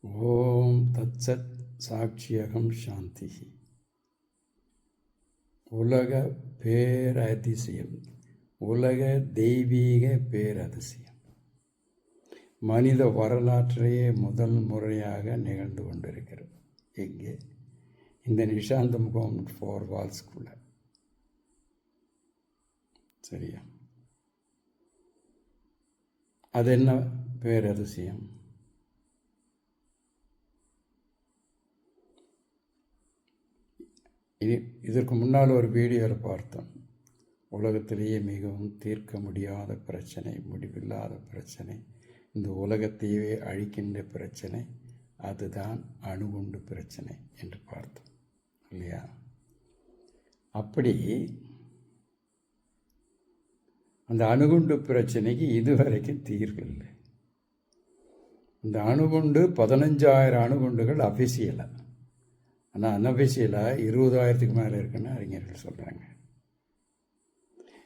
ஓம் தத்சத் சாட்சியகம் சாந்தி. உலக பேரதிசயம், உலக தெய்வீக பேரதிசயம் மனித வரலாற்றிலேயே முதல் முறையாக நிகழ்ந்து கொண்டிருக்கிறது. எங்கே? இந்த நிஷாந்த முகம் 4 வால்ஸ்குள்ள. சரியா? அது என்ன பேரதிசயம்? இதற்கு முன்னால் ஒரு வீடியோவில் பார்த்தோம். உலகத்திலேயே மிகவும் தீர்க்க முடியாத பிரச்சனை, முடிவில்லாத பிரச்சனை, இந்த உலகத்தையே அழிக்கின்ற பிரச்சனை, அதுதான் அணுகுண்டு பிரச்சனை என்று பார்த்தோம் இல்லையா? அப்படி அந்த அணுகுண்டு பிரச்சனைக்கு இதுவரைக்கும் தீர்வு இல்லை. இந்த அணுகுண்டு 15,000 அணுகுண்டுகள் அஃபிஷியலாக, ஆனால் அன்அஃபிஷியலாக 20,000க்கு மேலே இருக்குன்னு அறிஞர்கள் சொல்கிறாங்க.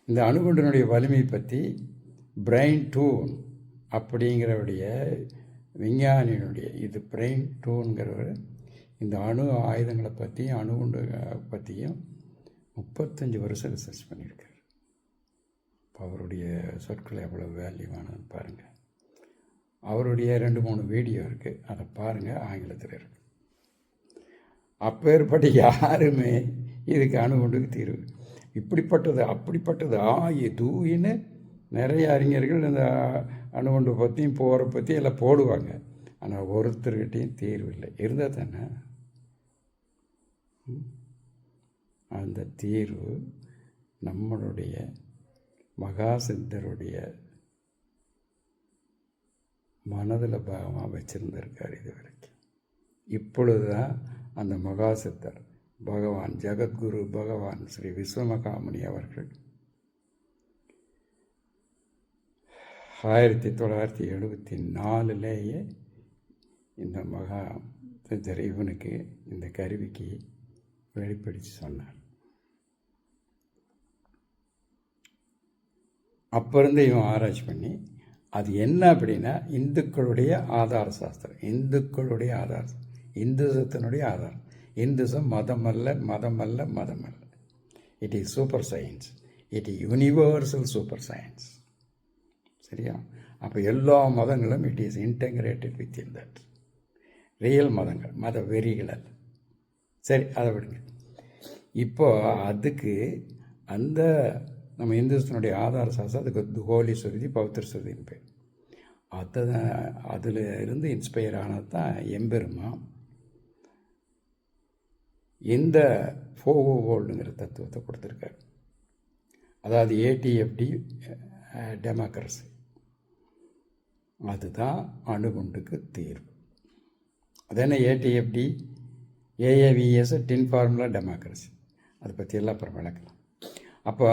இந்த அணுகுண்டினுடைய வலிமை பற்றி பிரைன் டூன் அப்படிங்கிறவுடைய விஞ்ஞானியினுடைய, இது பிரைன் டூன்கிறவர் இந்த அணு ஆயுதங்களை பற்றியும் அணுகுண்டு பற்றியும் 35 வருஷம் ரிசர்ச் பண்ணியிருக்கார். அவருடைய சொற்கள் எவ்வளோ வேல்யூவானதுன்னு பாருங்கள். அவருடைய 2-3 வீடியோ இருக்குது, அதை பாருங்கள், ஆங்கிலத்தில் இருக்குது. அப்பேற்பட்ட யாருமே இதுக்கு அணுகுண்டுக்கு தீர்வு இப்படிப்பட்டது அப்படிப்பட்டது தூயின்னு நிறைய அறிஞர்கள் இந்த அணுகுண்டு பற்றியும் போரை பற்றி எல்லாம் போடுவாங்க. ஆனால் ஒருத்தர்கிட்டையும் தீர்வு இல்லை. இருந்தால் தானே அந்த தீர்வு நம்மளுடைய மகாசித்தருடைய மனதில் பாகமாக வச்சுருந்திருக்கார் இது வரைக்கும். இப்பொழுது தான் அந்த மகாசித்தர் பகவான் ஜெகத்குரு பகவான் ஸ்ரீ விஸ்வமகாமுனி அவர்கள் 1974 இந்த மகா சித்தர் இவனுக்கு இந்த கருவிக்கு வெளிப்படுத்தி சொன்னார். அப்போ இருந்து இவன் ஆராய்ச்சி பண்ணி அது என்ன அப்படின்னா இந்துக்களுடைய ஆதார சாஸ்திரம், இந்துக்களுடைய ஆதாரம், இந்துசத்தினுடைய ஆதாரம். இந்துசம் மதம் அல்ல, மதம் அல்ல, மதம் அல்ல. It is super science, it is universal super science. சரியா? அப்போ எல்லா மதங்களும் it is integrated with in that. Real மதங்கள், மத வெறிகள் அல்ல. சரி, அதை விடுங்க. இப்போ அதுக்கு அந்த நம்ம இந்துஸ்தனுடைய ஆதார சாஸ்திரம், அதுக்கு ஹோலி சுருதி, பவித்திர சுருதின்னு பேர். அதில் இருந்து இன்ஸ்பயர் ஆனது தான் எம்பெருமா இந்த ஃபோவோல்டுங்கிற தத்துவத்தை கொடுத்துருக்காரு. அதாவது ஏடிஎஃப்டி டெமோக்ரஸி, அதுதான் அணுகுண்டுக்கு தீர்வு. அது என்ன ஏடிஎஃப்டி? ஏஏவிஎஸ், டின் ஃபார்முலா டெமோக்ரஸி. அதை பற்றியெல்லாம் அப்புறம் விளக்கலாம். அப்போ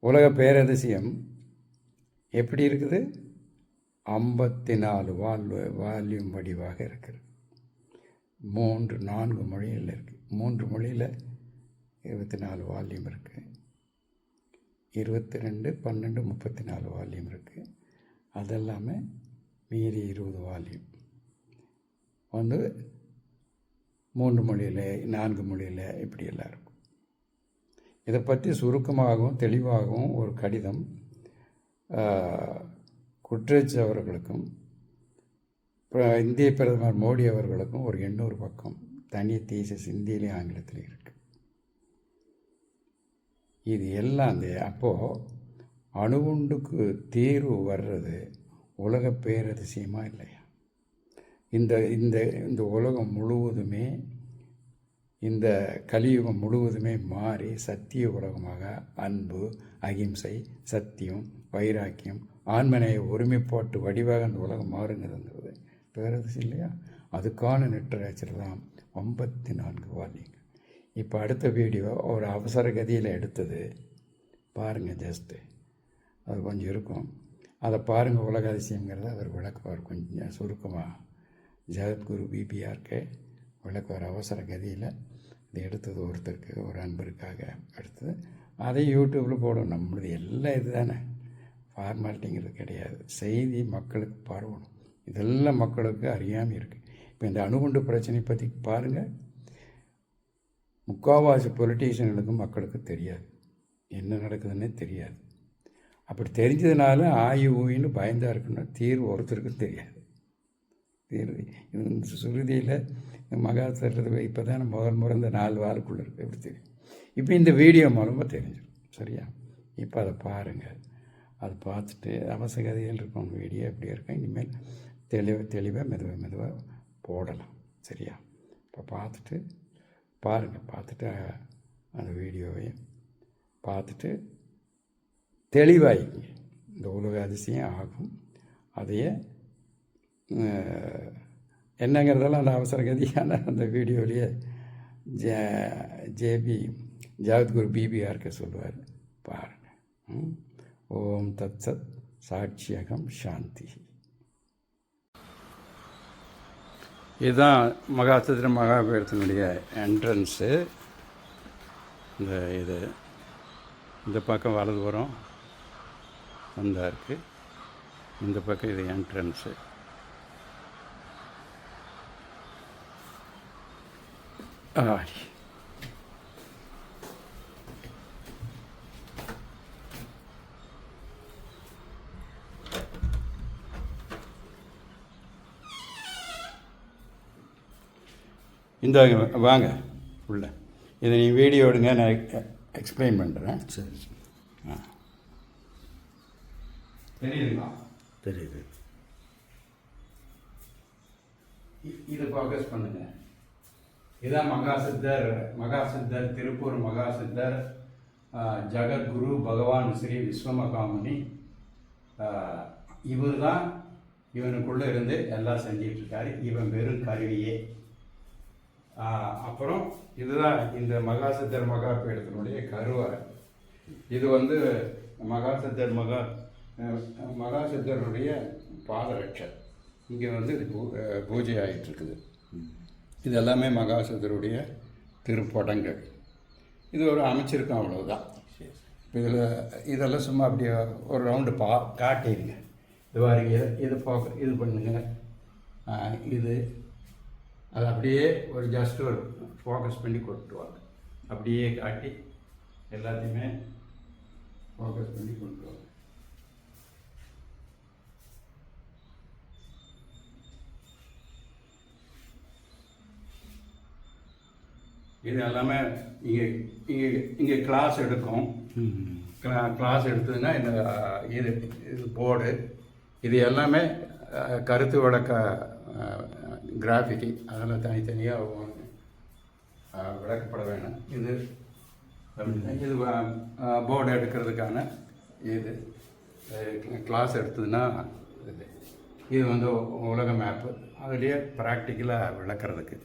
உலக பேரதிசயம் எப்படி இருக்குது? 54 வால்யூம் வடிவாக இருக்குது. 3-4 மொழியில் இருக்குது. 3 மொழியில் 24 வால்யூம் இருக்குது. 22, 12, 34 வால்யூம் இருக்குது. அதெல்லாமே மீறி 20 வால்யூம் 3 மொழியில், 4 மொழியில் இப்படியெல்லாம் இருக்கும். இதை பற்றி சுருக்கமாகவும் தெளிவாகவும் ஒரு கடிதம் குட்ரெட்ஜ் அவர்களுக்கும் இந்திய பிரதமர் மோடி அவர்களுக்கும் ஒரு 800 பக்கம் தனி தீசஸ் இந்தியிலையும் ஆங்கிலத்திலையும் இருக்குது. இது எல்லாம் அப்போது அணுகுண்டுக்கு தீர்வு வர்றது உலக பேரதிசயமாக இல்லையா? இந்த இந்த இந்த உலகம் முழுவதுமே, இந்த கலியுகம் முழுவதுமே மாறி சத்திய உலகமாக அன்பு, அகிம்சை, சத்தியம், வைராக்கியம், ஆன்மனைய ஒருமைப்பாட்டு வடிவாக அந்த உலகம் மாறுங்கிறது பேரதிசயம் இல்லையா? அதுக்கான லிட்டரேச்சர் தான் 54 வால்யூம். இப்போ அடுத்த வீடியோ ஒரு அவசர கதியில் எடுத்தது பாருங்கள். ஜஸ்ட்டு அது கொஞ்சம் இருக்கும், அதை பாருங்கள். உலக அதிசயங்கிறத அவர் விளக்குவார் கொஞ்சம் சுருக்கமாக. ஜெகத்குரு பிபிஆர்கே விளக்குவார் அவசர கதியில். இது எடுத்தது ஒருத்தருக்கு, ஒரு அன்பருக்காக எடுத்தது. அதை யூடியூப்பில் போடணும். நம்மளது எல்லாம் இது தானே, ஃபார்மாலிட்டிங்கிறது கிடையாது. செய்தி மக்களுக்கு பரவணும். இதெல்லாம் மக்களுக்கு அறியாமல் இருக்குது. இப்போ இந்த அணுகுண்டு பிரச்சனை பற்றி பாருங்கள், முக்கால்வாசி பொலிட்டீஷியனுக்கும் மக்களுக்கு தெரியாது, என்ன நடக்குதுன்னே தெரியாது. அப்படி தெரிஞ்சதுனால ஊயின்னு பயந்தா இருக்குன்னா தீர்வு ஒருத்தருக்கும் தெரியாது. தீர்வு இந்த சுருதியில் மகாசத்தில் இப்போ தான் முதல் இந்த 4 வாரக்குள்ளே இருக்குது, எப்படி தெரியும்? இப்போ இந்த வீடியோ மூலமாக தெரிஞ்சிடும். சரியா? இப்போ அதை பாருங்கள், அதை பார்த்துட்டு அவசகதைகள் இருக்கும் வீடியோ எப்படி இருக்கும், இனிமேல் தெளிவாக மெதுவாக போடலாம். சரியா? இப்போ பார்த்துட்டு பாருங்கள், பார்த்துட்டு அந்த வீடியோவையும் பார்த்துட்டு தெளிவாயிங்க. இந்த உலக அதிசயம் ஆகும், அதையே என்னங்கிறதெல்லாம் அந்த அவசரகதியான அந்த வீடியோவிலேயே ஜாவத்குரு பிபிஆர்க்கு சொல்லுவார், பாருங்கள். ஓம் தத் சத் சாட்சியகம் சாந்தி. இதுதான் மகாசத்திர மகாபீடத்தினுடைய என்ட்ரன்ஸு. இந்த பக்கம் வலதுபுறம் வந்தா இருக்குது, இந்த பக்கம் இது என்ட்ரன்ஸு. ஆடி இந்த வாங்க உள்ள, இதை நீ வீடியோ எடுங்க, நான் எக்ஸ்பிளைன் பண்ணுறேன். சரி. தெரியுதுங்களா? தெரியுது. இதை ஃபோக்கஸ் பண்ணுங்க. இதான் மகாசித்தர் திருப்பூர் மகாசித்தர் ஜகத்குரு பகவான் ஸ்ரீ விஸ்வமகாமுனி. இவர் தான் இவனுக்குள்ளே இருந்து எல்லாம் செஞ்சிட்ருக்காரு. இவன் வெறும் கருவியே. அப்புறம் இதுதான் இந்த மகாசித்தர் மகாபீடத்தினுடைய கருவறை. இது மகாசித்தருடைய பாதரட்சை. இங்கே இது பூஜை ஆகிட்டுருக்குது. இது எல்லாமே மகாசித்தருடைய திருப்படங்கள். இது ஒரு அமைச்சிருக்கோம், அவ்வளவுதான். இதெல்லாம் சும்மா அப்படியே ஒரு ரவுண்டு காட்டிடுங்க. இது பாருங்க, இது பண்ணுங்க. இது அது அப்படியே ஒரு ஜஸ்ட் ஒரு ஃபோக்கஸ் பண்ணி கொண்டுவாங்க. அப்படியே காட்டி எல்லாத்தையுமே ஃபோக்கஸ் பண்ணி கொண்டு வாங்க. இது எல்லாமே இங்கே கிளாஸ் எடுக்கும். கிளாஸ் எடுத்ததுன்னா இந்த இது போர்டு, இது எல்லாமே கருத்து விளக்க கிராஃபிட்டி, அதெல்லாம் தனித்தனியாக விளக்கப்பட வேணும். இது போர்டு எடுக்கிறதுக்கான இது கிளாஸ் எடுத்ததுன்னா இது உலக மேப்பு, அதுலேயே ப்ராக்டிக்கலாக விளக்கிறதுக்கு.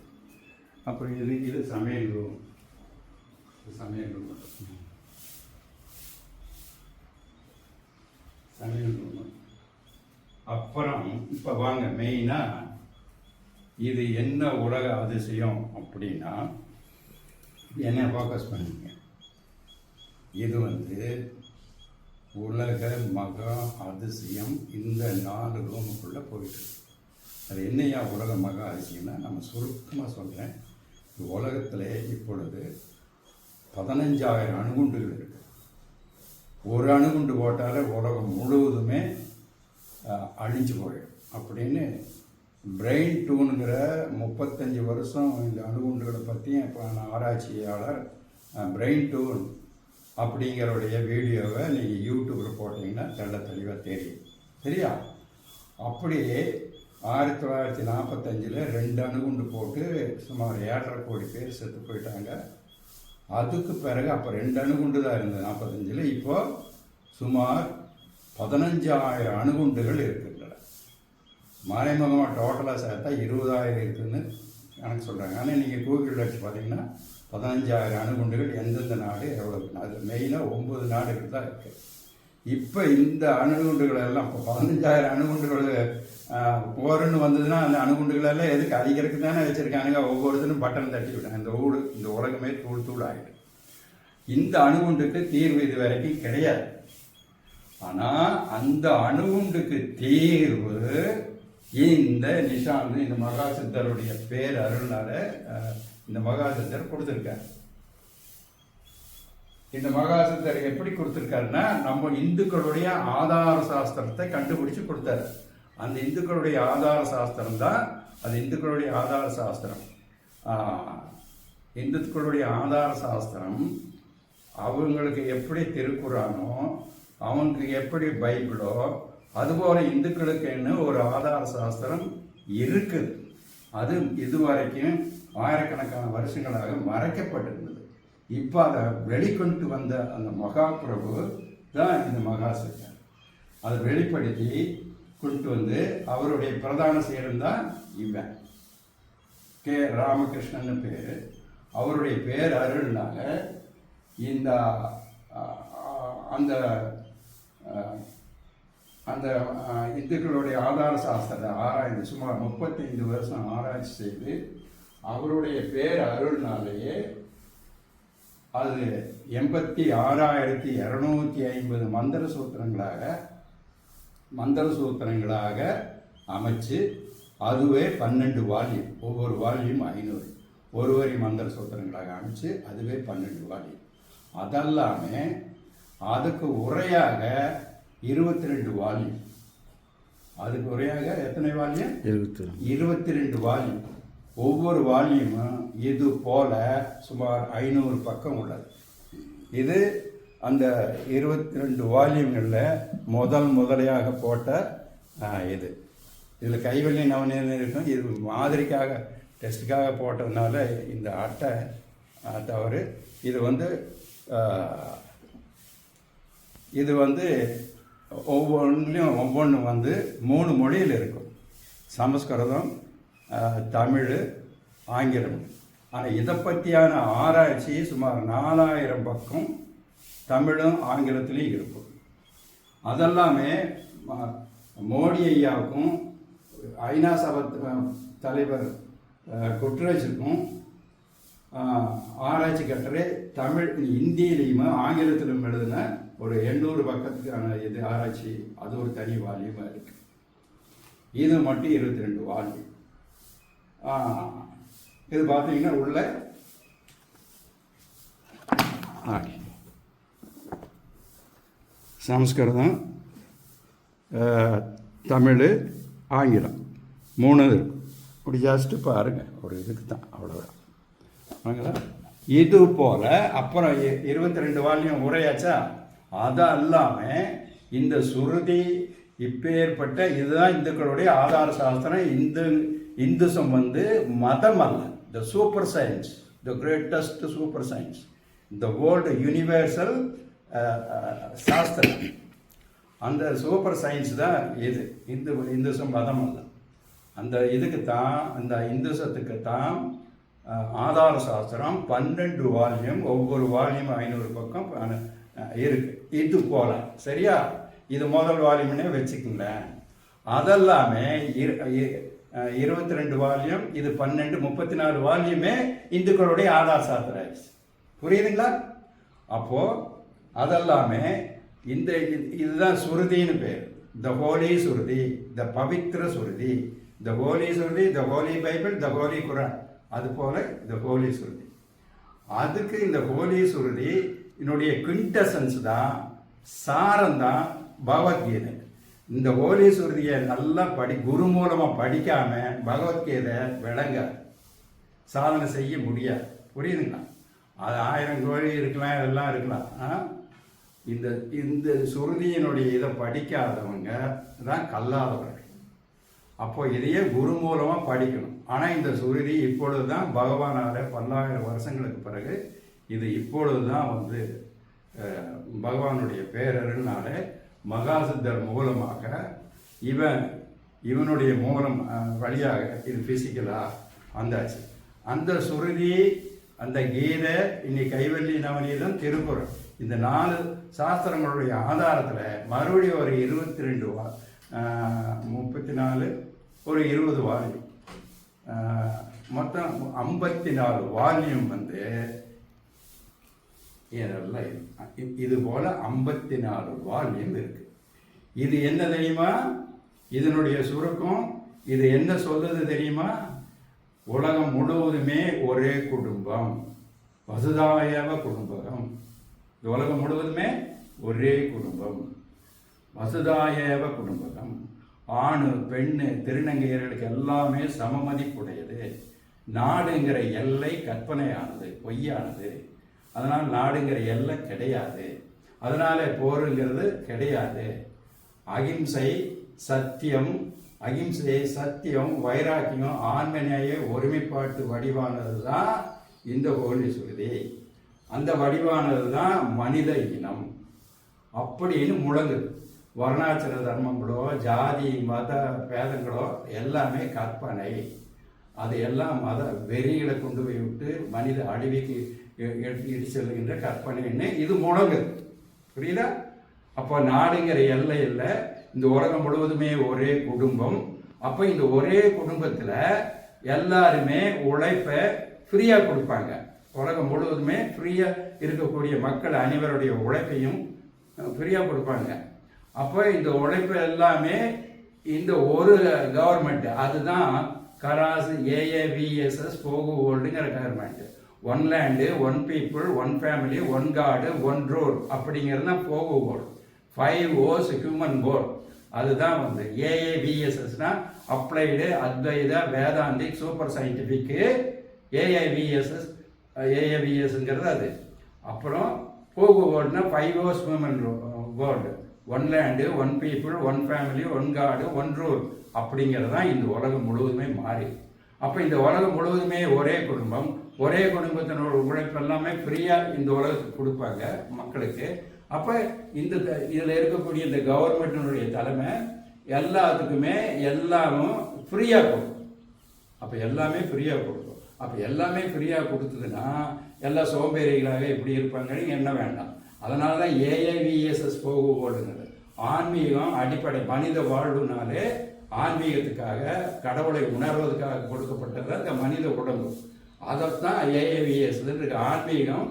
அப்புறம் இது சமையல் ரூம். சமையல் ரூம். அப்புறம் இப்போ வாங்க, மெயினாக இது என்ன உலக அதிசயம் அப்படின்னா என்ன ஃபோக்கஸ் பண்ணுங்க. இது உலக மகா அதிசயம். இந்த 4 ரூமுக்குள்ளே போயிட்டு அது என்னையா உலக மகா அதிசயம்னா, நம்ம சுருக்கமாக சொல்கிறேன். உலகத்தில் இப்பொழுது 15,000 அணுகுண்டுகள் இருக்குது. ஒரு அணுகுண்டு போட்டாலே உலகம் முழுவதுமே அழிஞ்சு போயிடும் அப்படின்னு பிரெயின் டூனுங்கிற 35 வருஷம் இந்த அணுகுண்டுகளை பற்றியும் இப்போ ஆராய்ச்சியாளர் பிரெயின் டூன் அப்படிங்கிறவுடைய வீடியோவை நீங்கள் யூடியூப்பில் போட்டிங்கன்னா தெளிவாக தெரியும். சரியா? அப்படியே 1945 2 அணுகுண்டு போட்டு சுமார் 7.5 கோடி பேர் செத்து போயிட்டாங்க. அதுக்கு பிறகு அப்போ 2 அணுகுண்டு தான் இருந்தது 45. இப்போ சுமார் 15,000 அணுகுண்டுகள் இருக்கின்றன. மறைமுகமாக டோட்டலாக சேர்த்தா 20,000 இருக்குதுன்னு கணக்கு சொல்கிறாங்க. ஆனால் நீங்கள் கூகுளில் வச்சு பார்த்தீங்கன்னா 15,000 அணுகுண்டுகள் எந்தெந்த நாடு எவ்வளோ, அது மெயினாக 9 நாடுகள் தான் இருக்குது. இப்போ இந்த அணுகுண்டுகள் எல்லாம் இப்போ 15,000 அணுகுண்டுகள் போருன்னு வந்ததுன்னா அந்த அணுகுண்டுகளெல்லாம் எதுக்கு அதிகருக்கு தானே வச்சுருக்கானுங்க. ஒவ்வொருத்தரும் பட்டன் தட்டி விட்டாங்க. இந்த உலகமே தூள் ஆகிடும். இந்த அணுகுண்டுக்கு தீர்வு இது வரைக்கும் கிடையாது. ஆனால் அந்த அணுகுண்டுக்கு தீர்வு இந்த நிஷாந்த் இந்த மகாசித்தருடைய பேர் அருள்னால இந்த மகாசித்தர் கொடுத்துருக்கார். இந்த மகாசித்தர் எப்படி கொடுத்துருக்காருன்னா, நம்ம இந்துக்களுடைய ஆதார சாஸ்திரத்தை கண்டுபிடிச்சு கொடுத்தாரு. அந்த இந்துக்களுடைய ஆதார சாஸ்திரம் தான் அது. இந்துக்களுடைய ஆதார சாஸ்திரம் இந்துக்களுடைய ஆதார சாஸ்திரம் அவங்களுக்கு எப்படி திருக்குறானோ, அவங்களுக்கு எப்படி பைபிளோ, அதுபோல இந்துக்களுக்குன்னு ஒரு ஆதார சாஸ்திரம் இருக்குது. அது இதுவரைக்கும் ஆயிரக்கணக்கான வருஷங்களாக மறைக்கப்பட்டிருந்தது. இப்போ அதை வெளிக்கொண்டு வந்த அந்த மகாபிரபு தான் இந்த மகாசித்தர். அதை வெளிப்படுத்தி கொண்டு வந்து அவருடைய பிரதான சீடன் தான் இவன் கே ராமகிருஷ்ணன் பேர். அவருடைய பேர் அருள்னால இந்த அந்த அந்த இந்துக்களுடைய ஆதார சாஸ்திரத்தை ஆராய்ந்து சுமார் 35 வருஷம் ஆராய்ச்சி செய்து அவருடைய பேர் அருள்னாலேயே அது 86,250 மந்திர சூத்திரங்களாக அமைச்சு அதுவே 12 வால்யூம், ஒவ்வொரு வால்யூம் 500 ஒரு வரி மந்திர சூத்திரங்களாக அமைச்சு அதுவே 12 வால்யூம். அதெல்லாமே அதுக்கு உரையாக 22 வால்யூம். அதுக்கு உரையாக எத்தனை வால்யூம்? 22 வால்யூம். ஒவ்வொரு வால்யூமும் இது போல சுமார் 500 பக்கம் உள்ளது. இது அந்த 22 வால்யூம்களில் முதலையாக போட்ட இது. இதில் கைவல்லி நவநீதம் இருக்கும். இது மாதிரிக்காக டெஸ்ட்டுக்காக போட்டதுனால இந்த அட்டை தவறு. இது வந்து ஒவ்வொன்றும் 3 மொழியில் இருக்கும். சமஸ்கிருதம், தமிழ், ஆங்கிலம். ஆனால் இதை பற்றியான ஆராய்ச்சி சுமார் 4000 பக்கம் தமிழும் ஆங்கிலத்திலையும் இருக்கும். அதெல்லாமே மோடி ஐயாவுக்கும் ஐநா சபை தலைவர் குட்ரேஜுக்கும் ஆராய்ச்சி கட்டுரை தமிழ் இந்தியிலையுமே ஆங்கிலத்திலும் எழுதின ஒரு 800 பக்கத்துக்கான இது ஆராய்ச்சி. அது ஒரு தனி வால்யூமாக இருக்குது. இது மட்டும் 22 வால்யூம். இது பார்த்தீங்கன்னா உள்ள சமஸ்கிருதம், தமிழ், ஆங்கிலம் 3 இருக்கும். இப்படி ஜாஸ்ட்டு பாருங்க, ஒரு இதுக்கு தான் அவ்வளோதான். இது போல் அப்புறம் 22 வால்யூம் உரையாச்சா. அதெல்லாமே இந்த சுருதி இப்பேற்பட்ட இதுதான் இந்துக்களுடைய ஆதார சாஸ்திரம். இந்துசம் வந்து மதம் அல்ல, த super science, the greatest super science, the world universal சாஸ்திரம். அந்த சூப்பர் சயின்ஸ் தான் இது. இந்துசம் மதம் அல்ல. அந்த இதுக்கு தான், அந்த இந்துசத்துக்கு தான் ஆதார சாஸ்திரம் 12 வால்யூம், ஒவ்வொரு வால்யூம் 500 பக்கம் இருக்கு. இது போல சரியா. இது முதல் வால்யூம்னே வச்சுக்கங்களேன். அதெல்லாமே 22 வால்யூம், இது 12, 34 வால்யூமே இந்துக்களுடைய ஆதார சாஸ்திரம் ஆயிடுச்சு. புரியுதுங்களா? அப்போ அதெல்லாமே இதுதான் சுருதின்னு பேர். த ஹோலி சுருதி, த பவித்ர சுருதி, த ஹோலி சுருதி, த ஹோலி பைபிள், த ஹோலி குரான். அது போல த ஹோலி சுருதி. அதுக்கு இந்த ஹோலி சுருதி என்னுடைய குவிண்டசன்ஸ் தான், சாரம் தான் பகவத்கீதை. இந்த ஹோலி சுருதியை நல்லா குரு மூலமாக படிக்காம பகவத்கீதை விளங்க சாதனை செய்ய முடியாது. புரியுதுங்களா? அது 1000 கோழி இருக்கலாம், இதெல்லாம் இருக்கலாம். இந்த சுருதியினுடைய இதை படிக்காதவங்க தான் கல்லாதவர்கள். அப்போ இதையே குரு மூலமாக படிக்கணும். ஆனால் இந்த சுருதி இப்பொழுது தான் பகவானால் 10,000 வருஷங்களுக்கு பிறகு இது இப்பொழுது தான் வந்து பகவானுடைய பேரருனால மகாசித்தர் மூலமாக இவனுடைய மூலம் வழியாக இது பிசிக்கலாக வந்தாச்சு. அந்த சுருதி, அந்த கீதை, இன்னைக்கு கைவல்லி நவநீதம், திருக்குறள், இந்த 4 சாஸ்திரங்களுடைய ஆதாரத்தில் மறுபடியும் ஒரு 22 34 ஒரு 20 வால்யூம், மொத்தம் 54 வால்யூம் வந்து இதெல்லாம் இது போல 54 வால்யூம் இருக்கு. இது என்ன தெரியுமா? இதனுடைய சுருக்கம் இது என்ன சொல்லுது தெரியுமா? உலகம் முழுவதுமே ஒரே குடும்பம், வசுதாயவ குடும்பம். இந்த உலகம் முழுவதுமே ஒரே குடும்பம், வசுதாயவ குடும்பம். ஆணு பெண்ணு திருநங்கையர்களுக்கு எல்லாமே சமமதிப்புடையது. நாடுங்கிற எல்லை கற்பனையானது, பொய்யானது. அதனால் நாடுங்கிற எல்லை கிடையாது. அதனால போருங்கிறது கிடையாது. அகிம்சை சத்தியம், அகிம்சை சத்தியம் வைராக்கியம் ஆன்மநேய ஒருமைப்பாட்டு வடிவானது தான் இந்த ஹோலி சுருதி. அந்த வடிவானது தான் மனித இனம் அப்படின்னு முழங்குது. வர்ணாச்சிர தர்மங்களோ ஜாதி மத பேதங்களோ எல்லாமே கற்பனை. அது எல்லாம் மத வெறிகளை கொண்டு போய் விட்டு மனித அழிவுக்கு இட்டு செல்கின்ற கற்பனைன்னு இது முழங்குது. புரியுதா? அப்போ நாடுங்கிற எல்லை இல்லை, இந்த உலகம் முழுவதுமே ஒரே குடும்பம். அப்போ இந்த ஒரே குடும்பத்தில் எல்லாருமே உழைப்பை ஃப்ரீயாக கொடுப்பாங்க. உலகம் முழுவதுமே ஃப்ரீயாக இருக்கக்கூடிய மக்கள் அனைவருடைய உழைப்பையும் ஃப்ரீயாக கொடுப்பாங்க. அப்போ இந்த உழைப்பு எல்லாமே இந்த ஒரு கவர்மெண்ட், அதுதான் கராஸ் ஏஏவிஎஸ்எஸ் போகு வேர்ல்டுங்கிற government. One land, one people, one family, one காடு, ஒன் ரூல் அப்படிங்கிறது தான் போகு வேர்ல்டு. 5 O's ஹியூமன் போர்ட். அதுதான் வந்து ஏஏவிஎஸ்எஸ்னா applied Advaita Vedantic super scientific. ஏஏவிஎஸ்ங்கிறது அது. அப்புறம் போகு வேர்ல்டுனா 5 O's human world. One land, one people, one family, one காடு, ஒன் ரூல் அப்படிங்கிறது தான் இந்த உலகம் முழுவதுமே மாறி. அப்போ இந்த உலகம் முழுவதுமே ஒரே குடும்பம், ஒரே குடும்பத்தினோட உழைப்பு எல்லாமே ஃப்ரீயாக இந்த உலகத்துக்கு கொடுப்பாங்க மக்களுக்கு. அப்போ இந்த இதில் இருக்கக்கூடிய இந்த கவர்மெண்ட்டினுடைய தலைமை எல்லாத்துக்குமே எல்லாமும் ஃப்ரீயாக கொடுக்கும். அப்போ எல்லாமே ஃப்ரீயாக கொடுக்கும். அப்போ எல்லாமே ஃப்ரீயாக கொடுத்ததுன்னா எல்லா சோம்பேறிகளாக எப்படி இருப்பாங்கன்னு என்ன வேண்டாம். அதனால தான் ஏஏவிஎஸ்எஸ் போகும்போதுங்கிறது ஆன்மீகம் அடிப்படை. மனித வாழ்வுனாலே ஆன்மீகத்துக்காக கடவுளை உணர்வதற்காக கொடுக்கப்பட்டது அந்த மனித உடம்பு. அதைத்தான் ஏஏவிஎஸ் இருக்கு. ஆன்மீகம்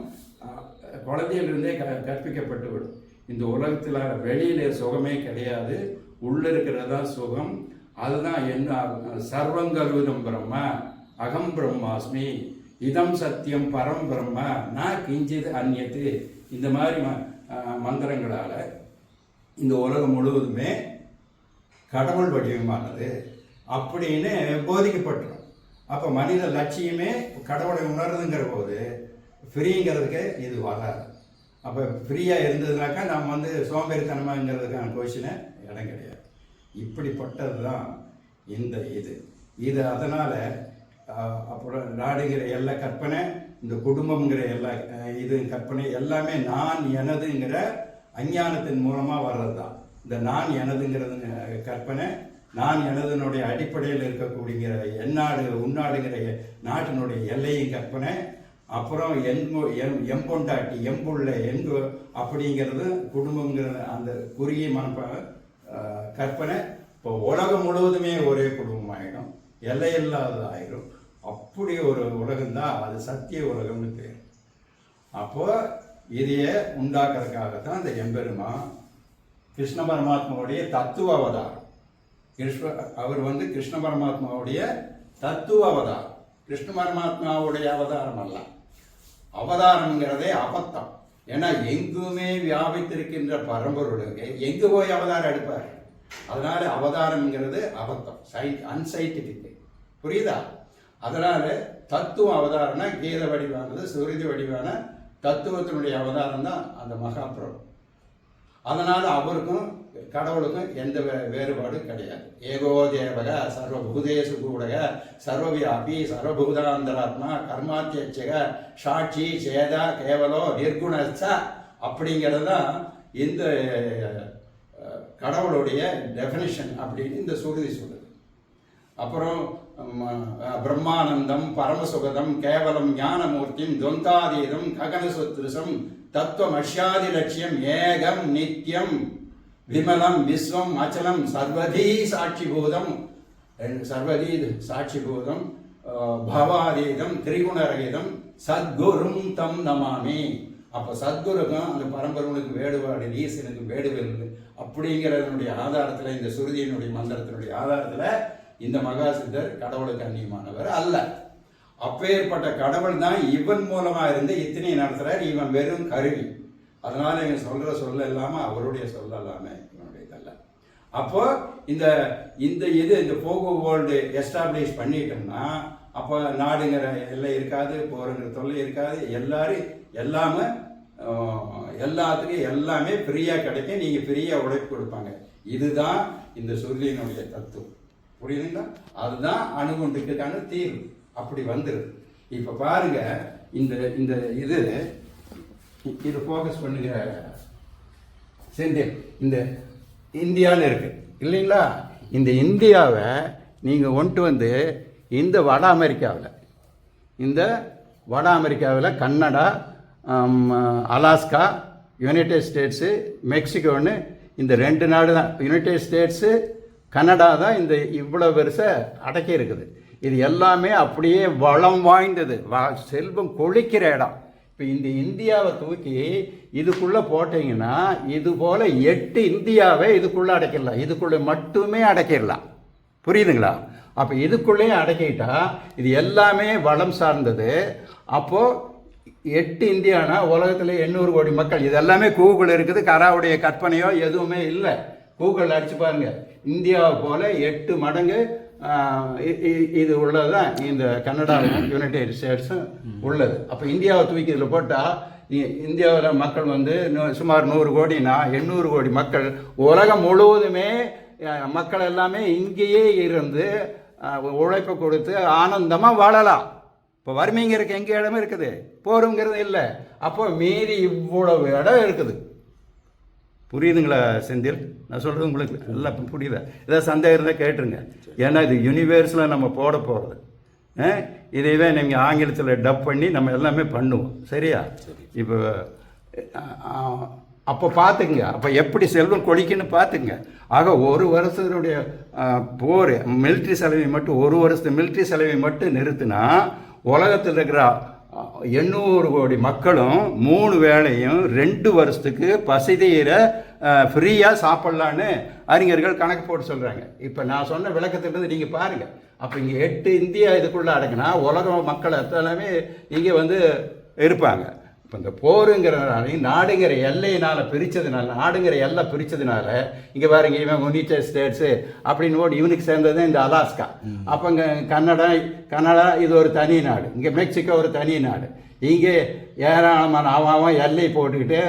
குழந்தையிலிருந்தே கற்பிக்கப்பட்டு விடும். இந்த உலகத்தில் வெளியில சுகமே கிடையாது, உள்ள இருக்கிறதா சுகம். அதுதான் என்ன சர்வங்கல்விதம் பிரம்ம அகம் பிரம்மாஸ்மி இதம் சத்தியம் பரம் பிரம்ம நான் கிஞ்சித் அந்நியத்து. இந்த மாதிரி மந்திரங்களால் இந்த உலகம் முழுவதுமே கடவுள் வடிவமானது அப்படின்னு போதிக்கப்பட்டுரும். அப்போ மனித லட்சியமே கடவுளை உணர்றதுங்கிற போது ஃப்ரீங்கிறதுக்கு இது வராது. அப்போ ஃப்ரீயாக இருந்ததுனாக்கா நம்ம வந்து சோம்பேறித்தனமாங்கிறதுக்கான கொஷினே இடம் கிடையாது. இப்படிப்பட்டது தான் இந்த இது அதனால் அப்புறம் நாடுங்கிற எல்லா கற்பனை, இந்த குடும்பம்ங்கிற எல்லா இது கற்பனை எல்லாமே நான் எனதுங்கிற அஞ்ஞானத்தின் மூலமாக வர்றது தான். இந்த நான் எனதுங்கிறது கற்பனை, நான் எனதுனுடைய அடிப்படையில் இருக்கக்கூடிய எந்நாடு உன்னாடுங்கிற நாட்டினுடைய எல்லையும் கற்பனை. அப்புறம் எம்பொண்டாட்டி எம்புள்ள எங்கு அப்படிங்கிறது குடும்பங்கிற அந்த குறுகிய மனப்ப கற்பனை. இப்போ உலகம் முழுவதுமே ஒரே குடும்பம் ஆகிடும், எல்லையில்லாத ஆகிடும். அப்படி ஒரு உலகம்தான் அது சத்திய உலகம்னு பேர். அப்போ இதையே உண்டாக்குறதுக்காகத்தான் இந்த எம்பெருமான் கிருஷ்ண பரமாத்மாவுடைய தத்துவ அவதாரம். அவர் வந்து கிருஷ்ண பரமாத்மாவுடைய தத்துவ அவதாரம். கிருஷ்ண பரமாத்மாவுடைய அவதாரம் அல்ல. அவதாரம்ங்கிறதே அபத்தம். ஏன்னா எங்குமே வியாபித்திருக்கின்ற பரம்பொருளுக்கு எங்கு போய் அவதாரம் எடுப்பார். அதனால அவதாரம்ங்கிறது அபத்தம், அன்சைன்டிஃபிக். புரியுதா? அதனால தத்துவ அவதாரம்னா கீத வடிவானது சுருதி வடிவான தத்துவத்தினுடைய அவதாரம் தான் அந்த மகாபிரபு. அதனால அவருக்கும் கடவுளுக்கும் எந்த வேறுபாடும் கிடையாது. ஏகோ தேவக சர்வபூதேசு கூடக சர்வவியாபி சர்வபூதாந்தராத்மா கர்மாத்தியட்சக சாட்சி சேதா கேவலோ நிர்குணச்ச அப்படிங்கிறது தான் இந்த கடவுளுடைய டெஃபினிஷன் அப்படின்னு இந்த சுருதி சொல்லுது. அப்புறம் பிரம்மானந்தம் பரமசுகதம் கேவலம் ஞானமூர்த்திம் துவந்தாதீதம் ககனசுத்ருசம் தத்துவமஷ்யாதி லட்சியம் ஏகம் நித்தியம் விமலம் விஸ்வம் அச்சலம் சர்வதீ சாட்சிபூதம் சர்வதீ சாட்சிபூதம் பவாதீதம் திரிகுணரகிதம் சத்குரும் தம் நமாமி. அப்போ சத்குருக்கும் அந்த பரம்பரனுக்கு வேடுபாடு, ஈசனுக்கு வேடுவெல் அப்படிங்கிறதனுடைய ஆதாரத்தில் இந்த சுருதியினுடைய மந்திரத்தினுடைய ஆதாரத்தில் இந்த மகாசித்தர் கடவுளுக்கு அந்நியமானவர் அல்ல. அப்பேற்பட்ட கடவுள் தான் இவன் மூலமா இருந்து இத்தனை நடத்துறார். இவன் வெறும் கருவி. அதனால இவன் சொல்ற சொல்ல இல்லாம அவருடைய சொல்ல இல்லாம இவனுடையதல்ல. அப்போ இந்த போகோ வேர்ல்டு எஸ்டாப்ளிஷ் பண்ணிட்டோம்னா அப்போ நாடுங்கிற எல்லை இருக்காது, போருங்கிற தொல்லை இருக்காது. எல்லாத்துக்கும் எல்லாமே ஃப்ரீயாக கிடைக்கும். நீங்கள் ஃப்ரீயாக உழைப்பு கொடுப்பாங்க. இதுதான் இந்த சொல்லினுடைய தத்துவம். புரியுதுங்களா? அதுதான் அணுகுண்டுக்கான தீர்வு. அப்படி வந்துடுது. இப்போ பாருங்க, இது ஃபோக்கஸ் பண்ணுங்க செந்தில். இந்த இந்தியான்னு இருக்கு இல்லைங்களா? இந்த இந்தியாவை நீங்கள் கொண்டு வந்து இந்த வட அமெரிக்காவில் கனடா, அலாஸ்கா, யுனைடெட் ஸ்டேட்ஸு, மெக்சிகோன்னு இந்த 2 நாடு தான். யுனைடெட் ஸ்டேட்ஸு, கனடா தான் இந்த இவ்வளோ பெருசை அடக்கி இருக்குது. இது எல்லாமே அப்படியே வளம் வாய்ந்தது, செல்வம் கொழிக்கிற இடம். இப்போ இந்த இந்தியாவை தூக்கி இதுக்குள்ளே போட்டிங்கன்னா இது போல் 8 இந்தியாவை இதுக்குள்ளே அடைக்கிடலாம். இதுக்குள்ளே மட்டுமே அடைக்கிடலாம். புரியுதுங்களா? அப்போ இதுக்குள்ளேயே அடக்கிட்டா இது எல்லாமே வளம் சார்ந்தது. அப்போது 8 இந்தியானா உலகத்தில் 800 கோடி மக்கள். இது எல்லாமே கூகுள் இருக்குது. கராவுடைய கற்பனையோ எதுவுமே இல்லை. கூகுள் அடிச்சு பாருங்க. இந்தியாவை போல 8 மடங்கு இது உள்ளதுதான் இந்த கனடாவும் யுனைடெட் ஸ்டேட்ஸும் உள்ளது. அப்போ இந்தியாவை தூக்கி இதில் போட்டால் இந்தியாவில் மக்கள் சுமார் 100 கோடினா 800 கோடி மக்கள். உலகம் முழுவதுமே மக்கள் எல்லாமே இங்கேயே இருந்து உழைப்பை கொடுத்து ஆனந்தமாக வாழலாம். இப்போ வறுமைங்கிறதுக்கு எங்கே இடமே இருக்குது, போருங்கிறது இல்லை. அப்போ மீறி இவ்வளவு இடம் இருக்குது. புரியுதுங்களா செந்தில்? நான் சொல்கிறது உங்களுக்கு எல்லாம் புரியுதா? ஏதாவது சந்தேகம் இருந்தால் கேட்டுருங்க. ஏன்னா இது யூனிவர்ஸில் நம்ம போட போகிறது. இதைவே நீங்கள் ஆங்கிலத்தில் டப் பண்ணி நம்ம எல்லாமே பண்ணுவோம். சரியா? இப்போ அப்போ பார்த்துக்குங்க. அப்போ எப்படி செல்வம் கொழிக்குன்னு பார்த்துக்குங்க. ஆக 1 வருஷத்தினுடைய போர் மிலிட்ரி செலவை மட்டும் 1 வருஷத்து மிலிட்ரி செலவை மட்டும் நிறுத்தினா உலகத்தில் இருக்கிற 800 கோடி மக்களும் 3 வேளையும் 2 வருஷத்துக்கு பசிதீர ஃப்ரீயாக சாப்பிட்லான்னு அறிஞர்கள் கணக்கு போட்டு சொல்கிறாங்க. இப்போ நான் சொன்ன விளக்கத்திலிருந்து நீங்கள் பாருங்கள். அப்போ இங்கே 8 இந்தியா இதுக்குள்ளே அடக்குனா உலக மக்கள் எல்லாமே இங்கே இருப்பாங்க. இப்போ இந்த போருங்கிறதுனால நாடுங்கிற எல்லையினால் நாடுங்கிற எல்லை பிரித்ததுனால இங்கே பாருங்க, இவன் யுனைடெட் ஸ்டேட்ஸு அப்படின்னு இவனுக்கு சேர்ந்தது இந்த அலாஸ்கா. அப்போ இங்கே கனடா இது ஒரு தனி நாடு. இங்கே மெக்சிகோ ஒரு தனி நாடு. இங்கே ஏராளமான அவன் எல்லை போட்டுக்கிட்டு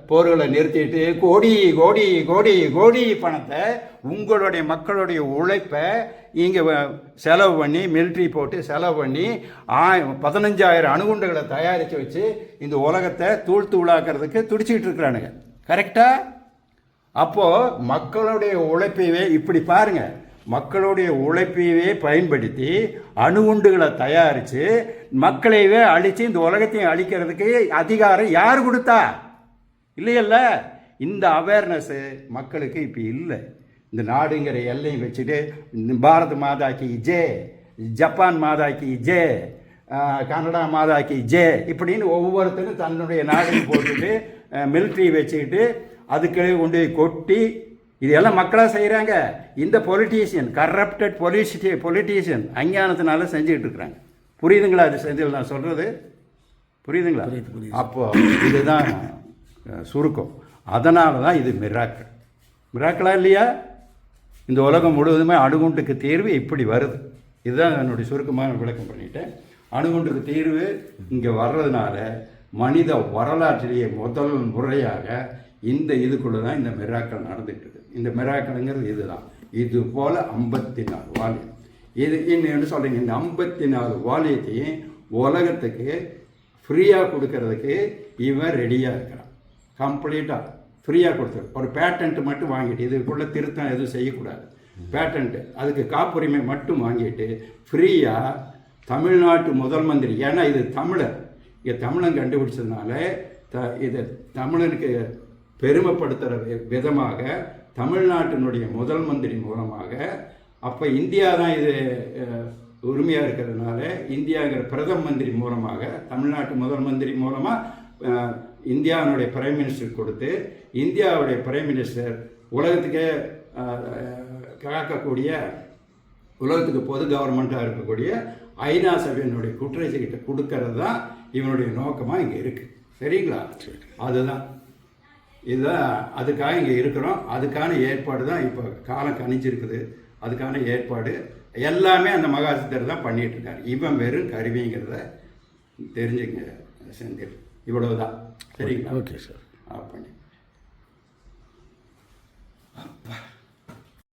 போர்களை நிறுத்திட்டு கோடி கோடி கோடி கோடி பணத்தை உங்களுடைய மக்களுடைய உழைப்பை இங்கே செலவு பண்ணி மிலிட்ரி போட்டு செலவு பண்ணி 15,000 அணுகுண்டுகளை தயாரித்து வச்சு இந்த உலகத்தை தூளாக்கிறதுக்கு துடிச்சிக்கிட்டு இருக்கிறானுங்க. கரெக்டாக? அப்போது மக்களுடைய உழைப்பையே இப்படி பாருங்கள், மக்களுடைய உழைப்பையே பயன்படுத்தி அணுகுண்டுகளை தயாரித்து மக்களையே அழித்து இந்த உலகத்தையும் அழிக்கிறதுக்கு அதிகாரம் யார் கொடுத்தா? இல்லையல்ல. இந்த அவேர்னஸ்ஸு மக்களுக்கு இப்போ இல்லை. இந்த நாடுங்கிற எல்லையும் வச்சுட்டு பாரத் மாதாக்கு ஜே, ஜப்பான் மாதாக்கு ஜே, கனடா மாதாக்கு ஜே இப்படின்னு ஒவ்வொருத்தரும் தன்னுடைய நாடையும் போட்டுட்டு மிலிட்ரி வச்சுக்கிட்டு அதுக்கு கொண்டு கொட்டி இதெல்லாம் மக்களாக செய்கிறாங்க. இந்த பொலிட்டீஷியன், கரப்டட் பொலிட்டீஷியன் அஞ்ஞானத்தினால செஞ்சுக்கிட்டு இருக்கிறாங்க. புரியுதுங்களா? அது செஞ்சு நான் சொல்கிறது புரியுதுங்களா? அப்போ இதுதான் சுருக்கம். அதனால தான் இது மிராக்கிளா இல்லையா? இந்த உலகம் முழுவதுமே அணுகுண்டுக்கு தீர்வு இப்படி வருது. இதுதான் என்னுடைய சுருக்கமாக விளக்கம் பண்ணிட்டேன். அணுகுண்டுக்கு தீர்வு இங்கே வர்றதுனால மனித வரலாற்றிலேயே முதல் முறையாக இதுக்குள்ளே தான் இந்த மிராக்கள் நடந்துட்டு இருக்கு. இந்த மிராக்கள்ங்கிறது இதுதான். இது போல் 54 வால்யம். இது இன்னும் சொல்கிறீங்க, இந்த 54 வால்யத்தையும் உலகத்துக்கு ஃப்ரீயாக கொடுக்கறதுக்கு இவன் ரெடியாக இருக்கிறான். கம்ப்ளீட்டாக ஃப்ரீயாக கொடுத்துரு. ஒரு பேட்டன்ட் மட்டும் வாங்கிட்டு இதுக்குள்ளே திருத்தம் எதுவும் செய்யக்கூடாது. பேட்டன்ட்டு அதுக்கு காப்புரிமை மட்டும் வாங்கிட்டு ஃப்ரீயாக தமிழ்நாட்டு முதல் மந்திரி, ஏன்னா இது தமிழர், இங்கே தமிழன் கண்டுபிடிச்சதுனால இது தமிழனுக்கு பெருமைப்படுத்துகிற விதமாக தமிழ்நாட்டினுடைய முதல் மந்திரி மூலமாக, அப்போ இந்தியா தான் இது உரிமையாக இருக்கிறதுனால இந்தியாங்கிற பிரதம மந்திரி மூலமாக, தமிழ்நாட்டு முதல் மந்திரி மூலமாக இந்தியாவுடைய பிரைம் மினிஸ்டர் கொடுத்து, இந்தியாவுடைய பிரைம் மினிஸ்டர் உலகத்துக்கே காக்கக்கூடிய உலகத்துக்கு பொது கவர்மெண்ட்டாக இருக்கக்கூடிய ஐநா சபையினுடைய குற்றச்சாட்டு கொடுக்கறது தான் இவனுடைய நோக்கமாக இங்கே இருக்குது. சரிங்களா? அதுதான் இதுதான் அதுக்காக இங்கே இருக்கிறோம். அதுக்கான ஏற்பாடு தான் இப்போ காலம் கணிச்சிருக்குது. அதுக்கான ஏற்பாடு எல்லாமே அந்த மகாசித்தர் தான் பண்ணிகிட்ருக்காரு. இவன் வெறும் கருவிங்கிறத தெரிஞ்சுங்க செந்தில். இவ்வளவு தான். சரிங்களா? Okay sir. பண்ணி அப்பா